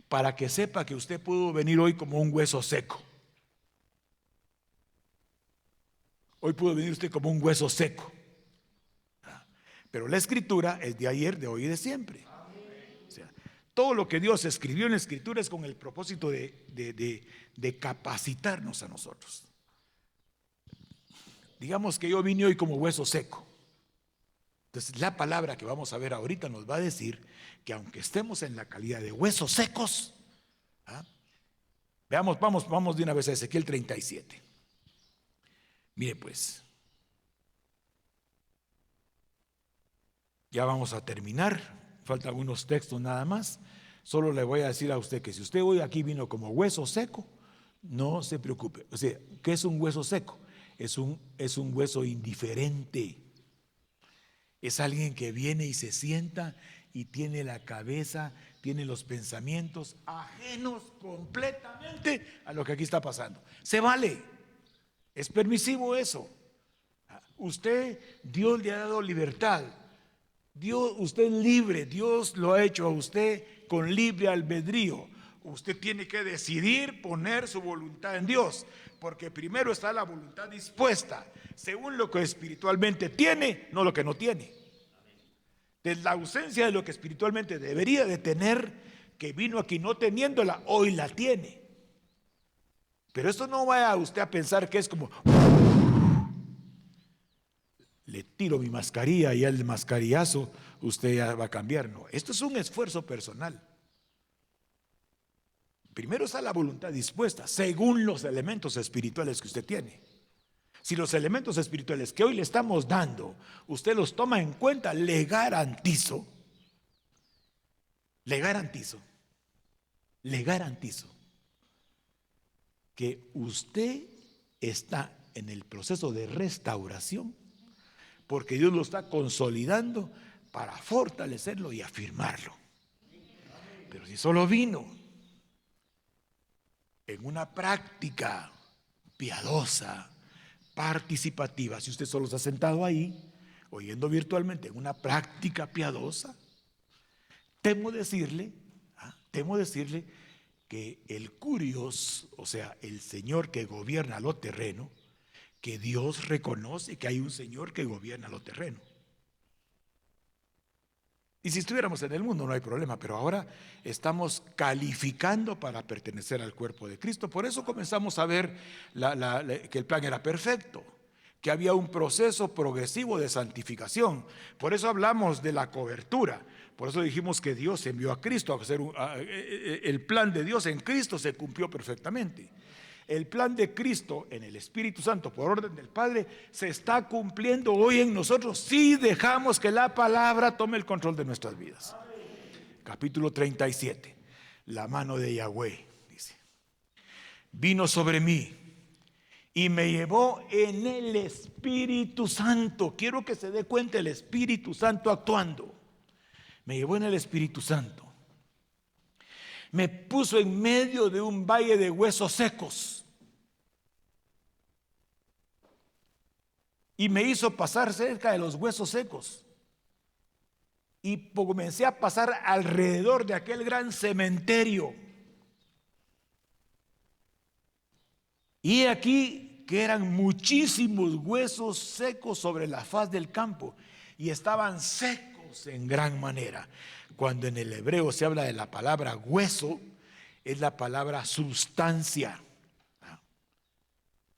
para que sepa que usted pudo venir hoy como un hueso seco. Hoy pudo venir usted como un hueso seco. Pero la Escritura es de ayer, de hoy y de siempre. O sea, todo lo que Dios escribió en la Escritura es con el propósito de capacitarnos a nosotros. Digamos que yo vine hoy como hueso seco. Entonces la palabra que vamos a ver ahorita nos va a decir que aunque estemos en la calidad de huesos secos, veamos, vamos de una vez a Ezequiel 37. Mire pues, ya vamos a terminar, faltan algunos textos nada más. Solo le voy a decir a usted que si usted hoy aquí vino como hueso seco, no se preocupe. O sea, ¿qué es un hueso seco? Es un hueso indiferente. Es alguien que viene y se sienta y tiene la cabeza, tiene los pensamientos ajenos completamente a lo que aquí está pasando. Se vale, es permisivo eso. Dios le ha dado libertad. Usted es libre, Dios lo ha hecho a usted con libre albedrío. Usted tiene que decidir poner su voluntad en Dios, porque primero está la voluntad dispuesta, según lo que espiritualmente tiene, no lo que no tiene. De la ausencia de lo que espiritualmente debería de tener, que vino aquí no teniéndola, hoy la tiene. Pero esto no vaya usted a pensar que es como le tiro mi mascarilla y el mascarillazo usted ya va a cambiar. No, esto es un esfuerzo personal. Primero está la voluntad dispuesta, según los elementos espirituales que usted tiene. Si los elementos espirituales que hoy le estamos dando, usted los toma en cuenta, le garantizo que usted está en el proceso de restauración, porque Dios lo está consolidando para fortalecerlo y afirmarlo. Pero si solo vino en una práctica piadosa, participativa, si usted solo está sentado ahí, oyendo virtualmente en una práctica piadosa, temo decirle que el curios, o sea, el Señor que gobierna lo terreno, que Dios reconoce que hay un Señor que gobierna lo terreno. Y si estuviéramos en el mundo no hay problema, pero ahora estamos calificando para pertenecer al cuerpo de Cristo. Por eso comenzamos a ver que el plan era perfecto, que había un proceso progresivo de santificación. Por eso hablamos de la cobertura. Por eso dijimos que Dios envió a Cristo a hacer el plan de Dios en Cristo se cumplió perfectamente. El plan de Cristo en el Espíritu Santo por orden del Padre se está cumpliendo hoy en nosotros si dejamos que la palabra tome el control de nuestras vidas. Capítulo 37. La mano de Yahweh, dice, vino sobre mí y me llevó en el Espíritu Santo. Quiero que se dé cuenta el Espíritu Santo actuando. Me llevó en el Espíritu Santo. Me puso en medio de un valle de huesos secos y me hizo pasar cerca de los huesos secos y comencé a pasar alrededor de aquel gran cementerio. Y aquí que eran muchísimos huesos secos sobre la faz del campo y estaban secos en gran manera. Cuando en el hebreo se habla de la palabra hueso, es la palabra sustancia.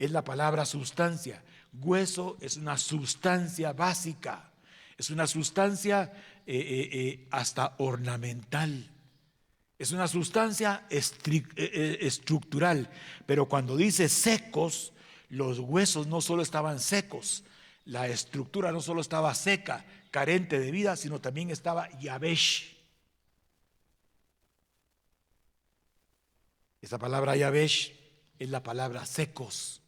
Es la palabra sustancia. Hueso es una sustancia básica. Es una sustancia hasta ornamental. Es una sustancia estructural, pero cuando dice secos, los huesos no solo estaban secos, la estructura no solo estaba seca, carente de vida, sino también estaba yabesh. Esa palabra yabesh es la palabra secos,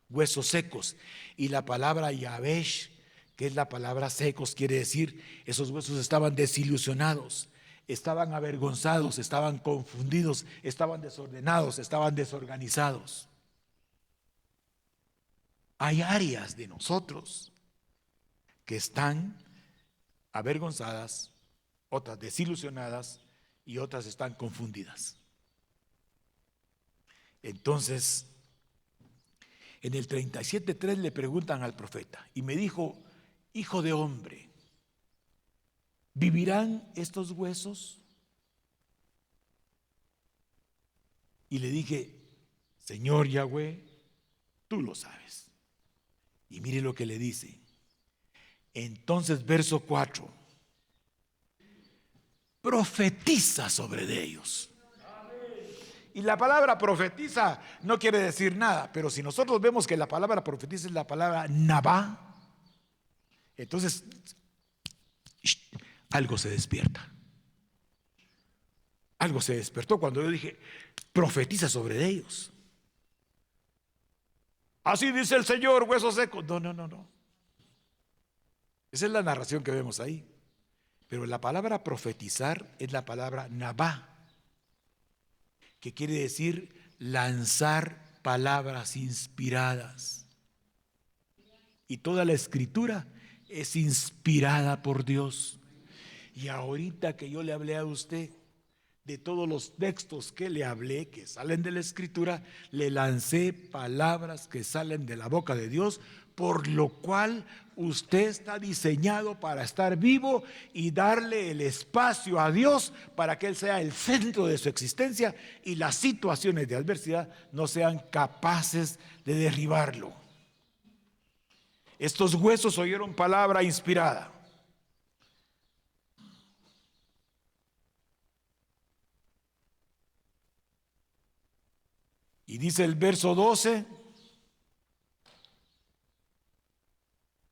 huesos secos, y la palabra yabesh, que es la palabra secos, quiere decir esos huesos estaban desilusionados, estaban avergonzados, estaban confundidos, estaban desordenados, estaban desorganizados. Hay áreas de nosotros que están avergonzadas, otras desilusionadas y otras están confundidas. Entonces, en el 37:3 le preguntan al profeta y me dijo: hijo de hombre, ¿vivirán estos huesos? Y le dije: Señor Yahweh, tú lo sabes. Y mire lo que le dice. Entonces, verso 4, profetiza sobre de ellos. Y la palabra profetiza no quiere decir nada, pero si nosotros vemos que la palabra profetiza es la palabra nabá, entonces algo se despierta. Algo se despertó cuando yo dije: profetiza sobre ellos. Así dice el Señor, huesos secos. No. Esa es la narración que vemos ahí. Pero la palabra profetizar es la palabra nabá, que quiere decir lanzar palabras inspiradas. Y toda la escritura es inspirada por Dios. Y ahorita que yo le hablé a usted de todos los textos que le hablé, que salen de la escritura, le lancé palabras que salen de la boca de Dios, por lo cual usted está diseñado para estar vivo y darle el espacio a Dios para que Él sea el centro de su existencia y las situaciones de adversidad no sean capaces de derribarlo. Estos huesos oyeron palabra inspirada. Y dice el verso 12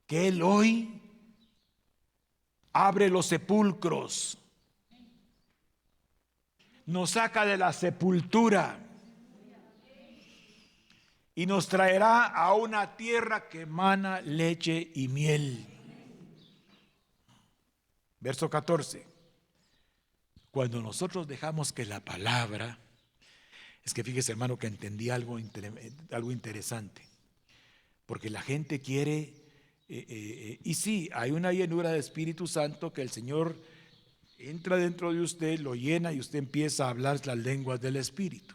que Él hoy abre los sepulcros, nos saca de la sepultura y nos traerá a una tierra que emana leche y miel. Verso 14. Cuando nosotros dejamos que la palabra, es que fíjese, hermano, que entendí algo interesante, porque la gente quiere, y sí, hay una llenura de Espíritu Santo que el Señor entra dentro de usted, lo llena y usted empieza a hablar las lenguas del Espíritu.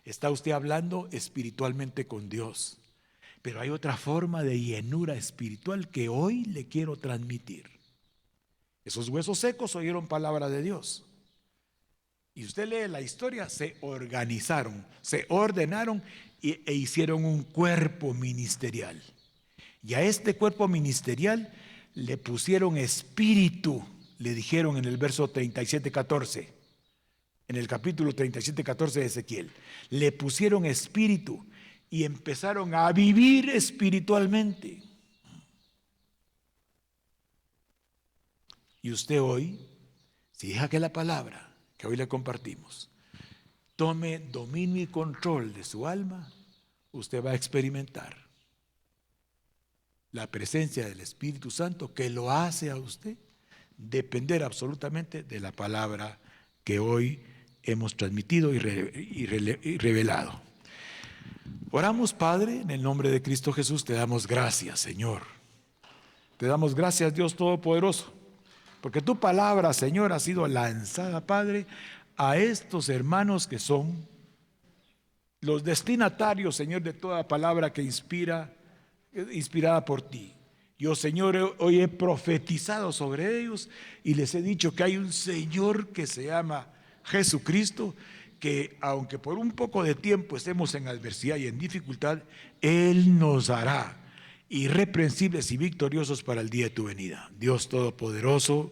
Está usted hablando espiritualmente con Dios, pero hay otra forma de llenura espiritual que hoy le quiero transmitir. Esos huesos secos oyeron palabra de Dios. Y usted lee la historia, se organizaron, se ordenaron e hicieron un cuerpo ministerial. Y a este cuerpo ministerial le pusieron espíritu, le dijeron en el verso 37:14, en el capítulo 37:14 de Ezequiel. Le pusieron espíritu y empezaron a vivir espiritualmente. Y usted hoy, si deja que la palabra que hoy le compartimos tome dominio y control de su alma, usted va a experimentar la presencia del Espíritu Santo que lo hace a usted depender absolutamente de la palabra que hoy hemos transmitido y revelado. Oramos, Padre, en el nombre de Cristo Jesús, te damos gracias, Señor. Te damos gracias, Dios Todopoderoso, porque tu palabra, Señor, ha sido lanzada, Padre, a estos hermanos que son los destinatarios, Señor, de toda palabra que inspirada por ti. Yo, Señor, hoy he profetizado sobre ellos y les he dicho que hay un Señor que se llama Jesucristo, que aunque por un poco de tiempo estemos en adversidad y en dificultad, Él nos hará irreprensibles y victoriosos para el día de tu venida. Dios Todopoderoso,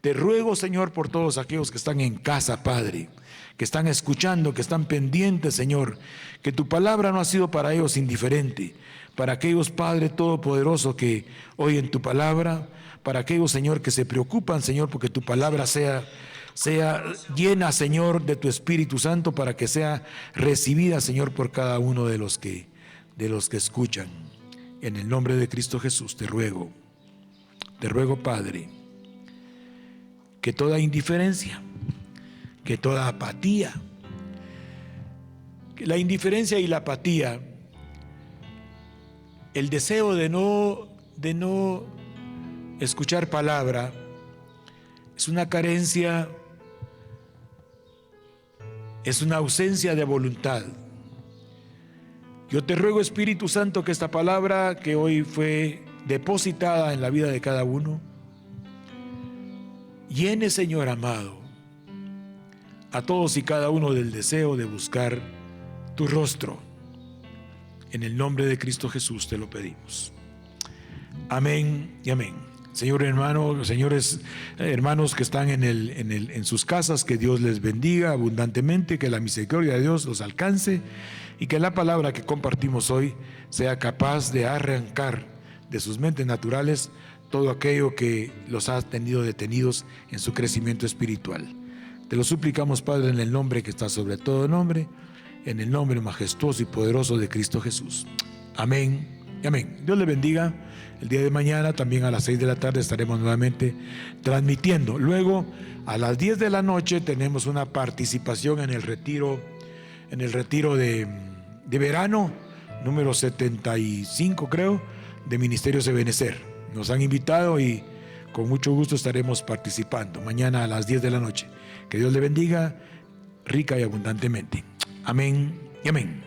te ruego, Señor, por todos aquellos que están en casa, Padre, que están escuchando, que están pendientes, Señor, que tu palabra no ha sido para ellos indiferente, para aquellos, Padre Todopoderoso, que oyen tu palabra, para aquellos, Señor, que se preocupan, Señor, porque tu palabra sea llena, Señor, de tu Espíritu Santo, para que sea recibida, Señor, por cada uno de los que escuchan. En el nombre de Cristo Jesús te ruego, Padre, que toda indiferencia, que toda apatía, que la indiferencia y la apatía, el deseo de no escuchar palabra, es una carencia, es una ausencia de voluntad. Yo te ruego, Espíritu Santo, que esta palabra que hoy fue depositada en la vida de cada uno, llene, Señor amado, a todos y cada uno del deseo de buscar tu rostro. En el nombre de Cristo Jesús te lo pedimos. Amén y amén. Señor hermano, señores hermanos que están en sus casas, que Dios les bendiga abundantemente, que la misericordia de Dios los alcance y que la palabra que compartimos hoy sea capaz de arrancar de sus mentes naturales todo aquello que los ha tenido detenidos en su crecimiento espiritual. Te lo suplicamos, Padre, en el nombre que está sobre todo nombre, en el nombre majestuoso y poderoso de Cristo Jesús. Amén y amén. Dios le bendiga. El día de mañana, también a las 6 de la tarde, estaremos nuevamente transmitiendo. Luego, a las 10 de la noche, tenemos una participación en el retiro de verano, número 75, creo, de Ministerios Ebenecer. Nos han invitado y con mucho gusto estaremos participando mañana a las 10 de la noche. Que Dios le bendiga rica y abundantemente. Amén y amén.